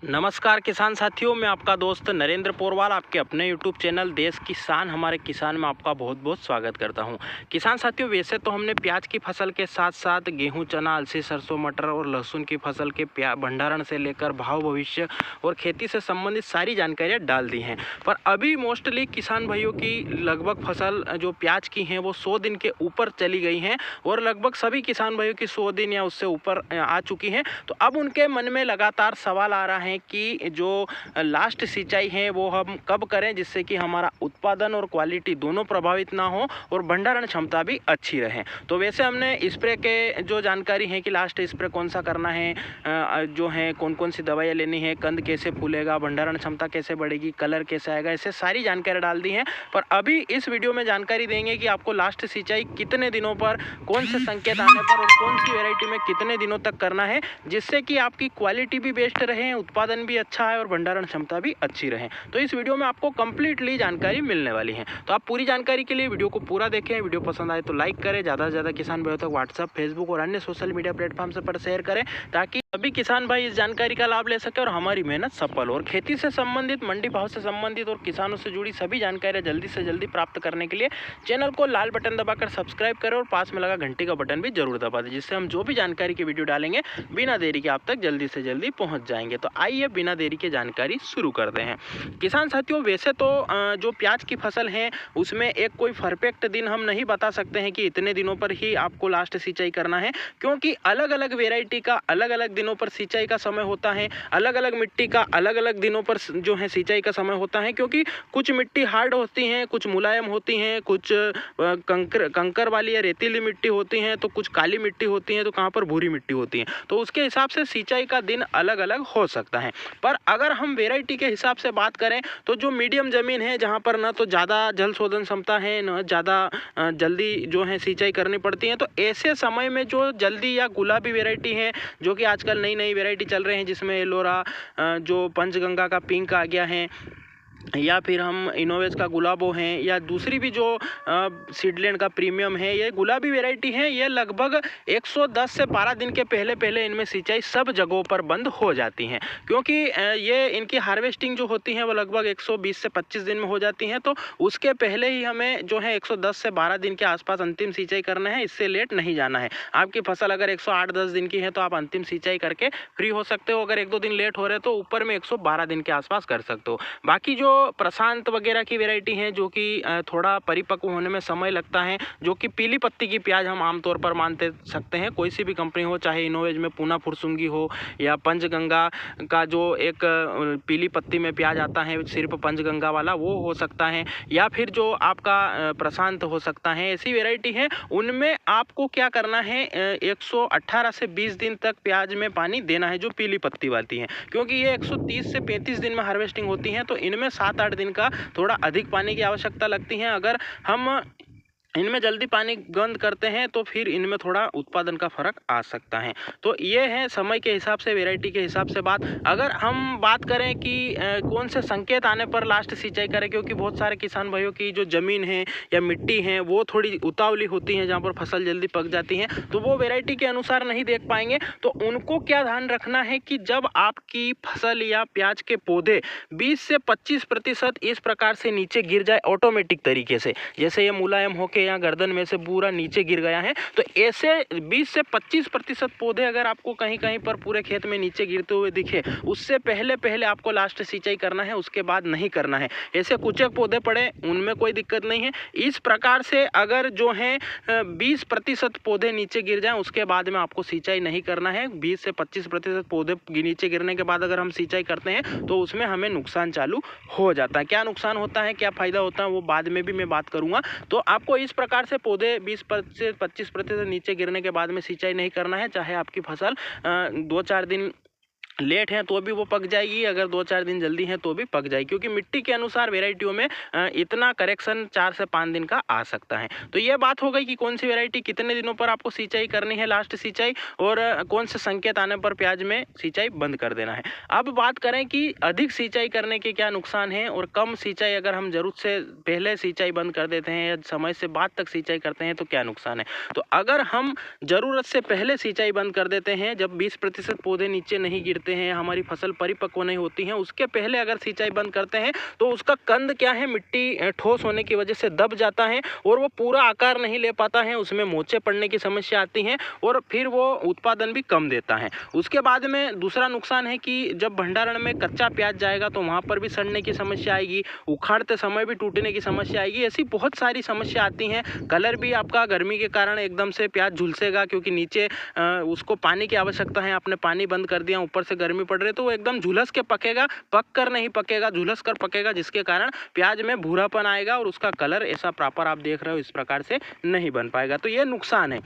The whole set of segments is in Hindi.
नमस्कार किसान साथियों, मैं आपका दोस्त नरेंद्र पोरवाल आपके अपने YouTube चैनल देश किसान हमारे किसान में आपका बहुत बहुत स्वागत करता हूं। किसान साथियों, वैसे तो हमने प्याज की फसल के साथ साथ गेहूं, चना, अलसी, सरसों, मटर और लहसुन की फसल के भंडारण से लेकर भाव, भविष्य और खेती से संबंधित सारी जानकारियाँ डाल दी हैं। पर अभी मोस्टली किसान भाइयों की लगभग फसल जो प्याज की हैं वो 100 दिन के ऊपर चली गई हैं और लगभग सभी किसान भाइयों की 100 दिन या उससे ऊपर आ चुकी हैं। तो अब उनके मन में लगातार सवाल आ रहा है कि जो लास्ट सिंचाई है वो हम कब करें जिससे कि हमारा उत्पादन और क्वालिटी दोनों प्रभावित ना हो और भंडारण क्षमता भी अच्छी रहे। तो वैसे हमने स्प्रे के जो जानकारी है कि लास्ट स्प्रे कौन सा करना है, जो है कौन कौन सी दवाइयाँ लेनी है, कंद कैसे फूलेगा, भंडारण क्षमता कैसे बढ़ेगी, कलर कैसे आएगा, ऐसे सारी जानकारी डाल दी है। पर अभी इस वीडियो में जानकारी देंगे कि आपको लास्ट सिंचाई कितने दिनों पर, कौन से संकेत आने पर और कौन सी वेराइटी में कितने दिनों तक करना है जिससे कि आपकी क्वालिटी भी बेस्ट रहे, उत्पादन भी अच्छा है और भंडारण क्षमता भी अच्छी रहे। तो इस वीडियो में आपको कंप्लीटली जानकारी मिलने वाली है। तो आप पूरी जानकारी के लिए वीडियो को पूरा देखें। वीडियो पसंद आए तो लाइक करें, ज़्यादा से ज़्यादा किसान भाइयों तक व्हाट्सएप, फेसबुक और अन्य सोशल मीडिया प्लेटफॉर्म से पर शेयर करें ताकि सभी किसान भाई इस जानकारी का लाभ ले सके और हमारी मेहनत सफल हो। और खेती से संबंधित, मंडी भाव से संबंधित और किसानों से जुड़ी सभी जानकारियां जल्दी से जल्दी प्राप्त करने के लिए चैनल को लाल बटन दबाकर सब्सक्राइब करें और पास में लगा घंटी का बटन भी जरूर दबा दें, जिससे हम जो भी जानकारी की वीडियो डालेंगे बिना देरी के आप तक जल्दी से जल्दी पहुंच जाएंगे। तो आइए बिना देरी के जानकारी शुरू करते हैं। किसान साथियों, वैसे तो जो प्याज की फसल है उसमें एक कोई परफेक्ट दिन हम नहीं बता सकते हैं कि इतने दिनों पर ही आपको लास्ट सिंचाई करना है, क्योंकि अलग अलग वेराइटी का अलग अलग दिनों पर सिंचाई का समय होता है, अलग अलग मिट्टी का अलग अलग दिनों पर जो है सिंचाई का समय होता है। क्योंकि कुछ मिट्टी हार्ड होती हैं, कुछ मुलायम होती हैं, कुछ कंकर वाली या रेतीली मिट्टी होती हैं, तो कुछ काली मिट्टी होती है, तो कहाँ पर भूरी मिट्टी होती है। तो उसके हिसाब से सिंचाई का दिन अलग अलग हो सकता है। पर अगर हम वेराइटी के हिसाब से बात करें तो जो मीडियम जमीन है, जहाँ पर ना तो ज़्यादा जल शोधन क्षमता है, न ज़्यादा जल्दी जो है सिंचाई करनी पड़ती है, तो ऐसे समय में जो जल्दी या गुलाबी वेराइटी है, जो कि आजकल नई नई वेराइटी चल रहे हैं जिसमें एलोरा, जो पंचगंगा का पिंक आ गया है, या फिर हम इनोवेस का गुलाबो हैं, या दूसरी भी जो सीडलैंड का प्रीमियम है, ये गुलाबी वैरायटी है। ये लगभग 110 से 12 दिन के पहले पहले इनमें सिंचाई सब जगहों पर बंद हो जाती हैं, क्योंकि ये इनकी हार्वेस्टिंग जो होती है वो लगभग 120 से 25 दिन में हो जाती हैं। तो उसके पहले ही हमें जो है 110 से 12 दिन के आसपास अंतिम सिंचाई करना है, इससे लेट नहीं जाना है। आपकी फसल अगर 108-10 दिन की है तो आप अंतिम सिंचाई करके फ्री हो सकते हो। अगर 1-2 दिन लेट हो रहे तो ऊपर में 112 दिन के आसपास कर सकते हो। बाकी जो प्रशांत वगैरह की वैरायटी है, जो कि थोड़ा परिपक्व होने में समय लगता है, जो कि पीली पत्ती की प्याज हम आमतौर पर मानते सकते हैं, कोई सी भी कंपनी हो, चाहे इनोवेज में पूना फुरसुंगी हो या पंचगंगा का जो एक पीली पत्ती में प्याज आता है सिर्फ पंचगंगा वाला, वो हो सकता है, या फिर जो आपका प्रशांत हो सकता है। ऐसी वैरायटी है, उनमें आपको क्या करना है, 118 से 20 दिन तक प्याज में पानी देना है, जो पीली पत्ती वाली है, क्योंकि ये 130 से 35 दिन में हार्वेस्टिंग होती है। तो इनमें 7-8 दिन का थोड़ा अधिक पानी की आवश्यकता लगती है। अगर हम इनमें जल्दी पानी बंद करते हैं तो फिर इनमें थोड़ा उत्पादन का फर्क आ सकता है। तो ये है समय के हिसाब से, वैरायटी के हिसाब से बात। अगर हम बात करें कि कौन से संकेत आने पर लास्ट सिंचाई करें, क्योंकि बहुत सारे किसान भाइयों की जो ज़मीन है या मिट्टी है वो थोड़ी उतावली होती है, जहाँ पर फसल जल्दी पक जाती है, तो वो वैरायटी के अनुसार नहीं देख पाएंगे। तो उनको क्या ध्यान रखना है कि जब आपकी फसल या प्याज के पौधे 20 से 25% इस प्रकार से नीचे गिर जाए ऑटोमेटिक तरीके से, जैसे ये मुलायम होके या गर्दन में से पूरा नीचे गिर गया है, तो ऐसे 20 से 25% पौधे अगर आपको कहीं कहीं पर पूरे खेत में नीचे गिरते हुए दिखे, उससे पहले पहले आपको लास्ट सिंचाई करना है, उसके बाद नहीं करना है। ऐसे कुछ एक पौधे पड़े, उनमें कोई दिक्कत नहीं है। इस प्रकार से अगर जो है 20% पौधे नीचे गिर जाएं, उसके बाद में आपको सिंचाई नहीं करना है। 20 से 25% पौधे नीचे गिरने के बाद अगर हम सिंचाई करते हैं तो उसमें हमें नुकसान चालू हो जाता है। क्या नुकसान होता है, क्या फायदा होता है, वो बाद में भी मैं बात करूंगा। तो आपको इस प्रकार से पौधे 20 से 25% नीचे गिरने के बाद में सिंचाई नहीं करना है। चाहे आपकी फसल 2-4 दिन लेट है तो भी वो पक जाएगी, अगर 2-4 दिन जल्दी है तो भी पक जाएगी, क्योंकि मिट्टी के अनुसार वेराइटियों में इतना करेक्शन 4 से 5 दिन का आ सकता है। तो ये बात हो गई कि कौन सी वेराइटी कितने दिनों पर आपको सिंचाई करनी है, लास्ट सिंचाई, और कौन से संकेत आने पर प्याज में सिंचाई बंद कर देना है। अब बात करें कि अधिक सिंचाई करने के क्या नुकसान है, और कम सिंचाई अगर हम जरूरत से पहले सिंचाई बंद कर देते हैं या समय से बाद तक सिंचाई करते हैं तो क्या नुकसान है। तो अगर हम जरूरत से पहले सिंचाई बंद कर देते हैं, जब 20% पौधे नीचे नहीं गिरते होते हैं, हमारी फसल परिपक्व नहीं होती है, उसके पहले अगर सिंचाई बंद करते हैं तो उसका कंद क्या है, मिट्टी ठोस होने की वजह से दब जाता है और वो पूरा आकार नहीं ले पाता है, उसमें मोचे पड़ने की समस्या आती है और फिर वो उत्पादन भी कम देता है। उसके बाद में दूसरा नुकसान है कि जब भंडारण में कच्चा प्याज जाएगा तो वहाँ पर भी सड़ने की समस्या आएगी, उखाड़ते समय भी टूटने की समस्या आएगी, ऐसी बहुत सारी समस्या आती हैं। कलर भी आपका गर्मी के कारण एकदम से प्याज झुलसेगा, क्योंकि नीचे उसको पानी की आवश्यकता है, आपने पानी बंद कर दिया, ऊपर से गर्मी पड़ रही है तो वो एकदम झुलस के पकेगा, पक कर नहीं पकेगा, झुलस कर पकेगा, जिसके कारण प्याज में भूरापन आएगा और उसका कलर ऐसा प्रॉपर आप देख रहे हो इस प्रकार से नहीं बन पाएगा। तो ये नुकसान है।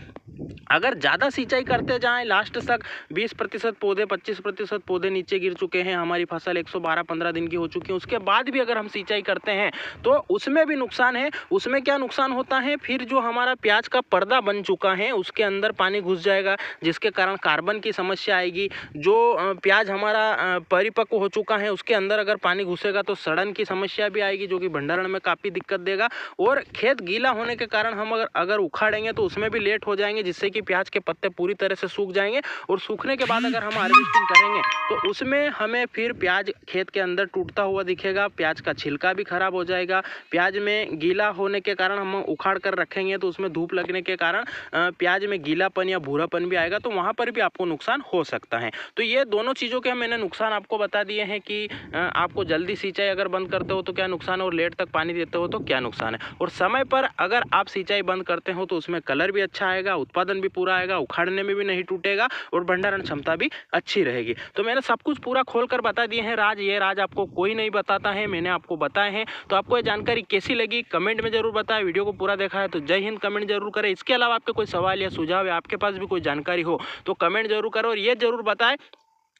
अगर ज़्यादा सिंचाई करते जाएं, लास्ट तक 20% पौधे 25% पौधे नीचे गिर चुके हैं, हमारी फसल 112-15 दिन की हो चुकी है, उसके बाद भी अगर हम सिंचाई करते हैं तो उसमें भी नुकसान है। उसमें क्या नुकसान होता है, फिर जो हमारा प्याज का पर्दा बन चुका है उसके अंदर पानी घुस जाएगा, जिसके कारण कार्बन की समस्या आएगी। जो प्याज हमारा परिपक्व हो चुका है उसके अंदर अगर पानी घुसेगा तो सड़न की समस्या भी आएगी, जो कि भंडारण में काफ़ी दिक्कत देगा। और खेत गीला होने के कारण हम अगर उखाड़ेंगे तो उसमें भी लेट हो जाएंगे, जिससे कि प्याज के पत्ते पूरी तरह से सूख जाएंगे और सूखने के बाद अगर हम हार्वेस्टिंग करेंगे तो उसमें हमें फिर प्याज खेत के अंदर टूटता हुआ दिखेगा, प्याज का छिलका भी खराब हो जाएगा। प्याज में गीला होने के कारण हम उखाड़ कर रखेंगे तो उसमें धूप लगने के कारण प्याज में गीलापन या भूरापन भी आएगा, तो वहाँ पर भी आपको नुकसान हो सकता है। तो ये दोनों चीज़ों के मैंने नुकसान आपको बता दिए हैं कि आपको जल्दी सिंचाई अगर बंद करते हो तो क्या नुकसान है और लेट तक पानी देते हो तो क्या नुकसान है। और समय पर अगर आप सिंचाई बंद करते हो तो उसमें कलर भी अच्छा आएगा, उत्पादन भी पूरा आएगा, उखाड़ने में भी नहीं टूटेगा और भंडारण क्षमता भी अच्छी रहेगी। तो मैंने सब कुछ पूरा खोल कर बता दिए हैं राज, ये राज आपको कोई नहीं बताता है, मैंने आपको बताए हैं। तो आपको ये जानकारी कैसी लगी कमेंट में जरूर बताएं। वीडियो को पूरा देखा है तो जय हिंद कमेंट जरूर करें। इसके अलावा आपके कोई सवाल या सुझाव है, आपके पास भी कोई जानकारी हो तो कमेंट जरूर करो और ये जरूर बताएं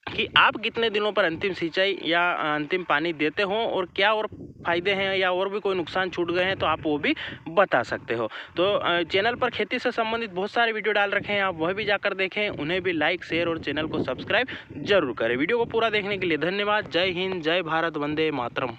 कि आप कितने दिनों पर अंतिम सिंचाई या अंतिम पानी देते हो और क्या और फायदे हैं या और भी कोई नुकसान छूट गए हैं तो आप वो भी बता सकते हो। तो चैनल पर खेती से संबंधित बहुत सारे वीडियो डाल रखे हैं, आप वह भी जाकर देखें, उन्हें भी लाइक शेयर और चैनल को सब्सक्राइब जरूर करें। वीडियो को पूरा देखने के लिए धन्यवाद। जय हिंद, जय भारत, वंदे मातरम।